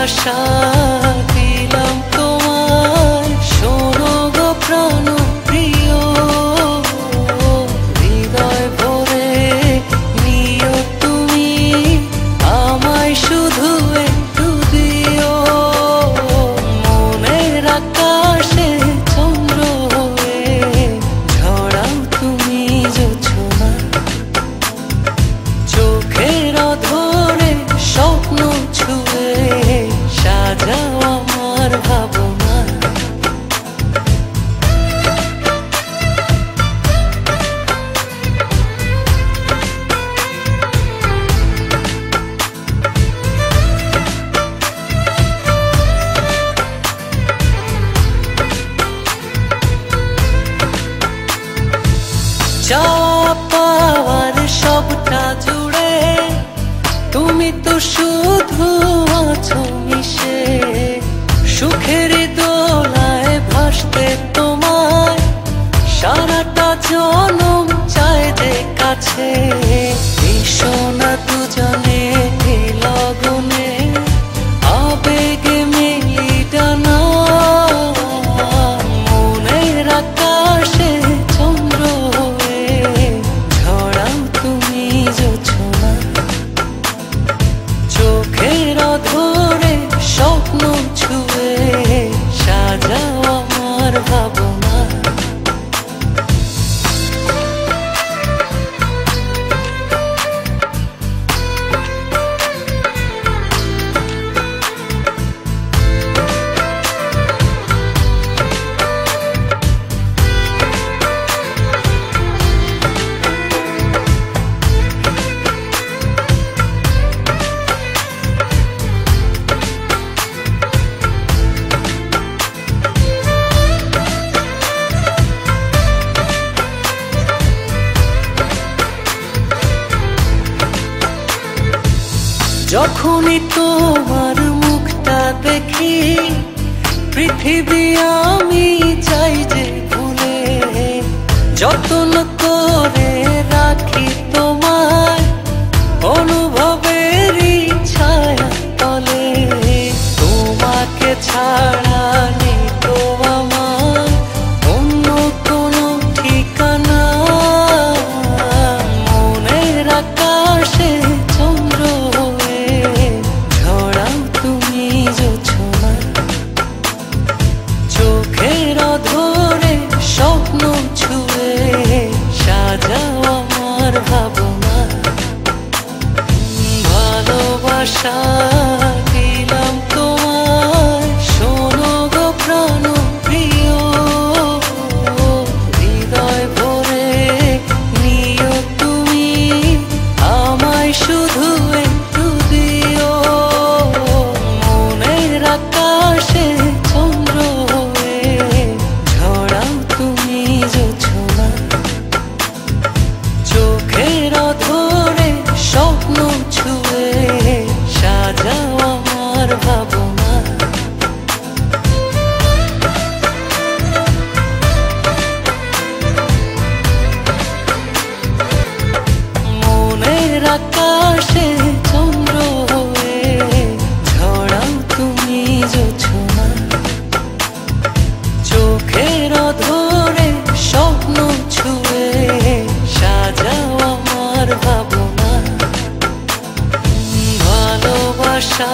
ভালোবাসা দিলাম তোমায়, শোনো গো প্রাণ প্রিয়, হৃদয় ভরে নিও তুমি আমায়, শুধু একটু দিও। মনের আকাশে চন্দ্র হয়ে ঝরাও তুমি জোছনা, চোখের অধরে স্বপ্ন ছুঁয়ে সাজাও আমার ভাবনা। চাওয়া পাওয়ার সবটা জুড়ে তুমি তো শুধু আছো মিশে, সুখের দোলায় ভাসতে তোমায় সারাটা জনম চায় যে কাছে। এসো না দুজনে লগনে আবেগে মেলি ডানা, মনের আকাশে চন্দ্র হয়ে ঝরাও তুমি জোছনা, চোখের অধরে স্বপ্ন ছুঁয়ে সাজাও আমার ভাবনা। যখনই তোমার মুখটা দেখি পৃথিবী আমি চাই যে ভুলে, যতন করে রাখি তোমায় অনুভবেরই ছায়া তলে। তোমাকে ছাড়া নেই তো আমার অন্য কোনো ঠিকানা, মনের আকাশে চন্দ্র জোছনা, চোখের অধরে স্বপ্ন ছুঁয়ে সাজাও আমার ভাবনা। ভালোবাসা দিলাম তোমায়, শোনো গো প্রাণ প্রিয়, হৃদয় ভরে নিও তুমি আমায়, শুধু একটু দিও। আকাশে চন্দ্র হয়ে ঝরাও তুমি জোছনা, চোখের অধরে স্বপ্ন ছুঁয়ে সাজাও আমার ভাবনা। মনের আকাশে চন্দ্র হয়ে ঝরাও তুমি জোছনা, চোখের অধরে স্বপ্ন ছুঁয়ে সাজাও আমার ভাবনা। ভালোবাসা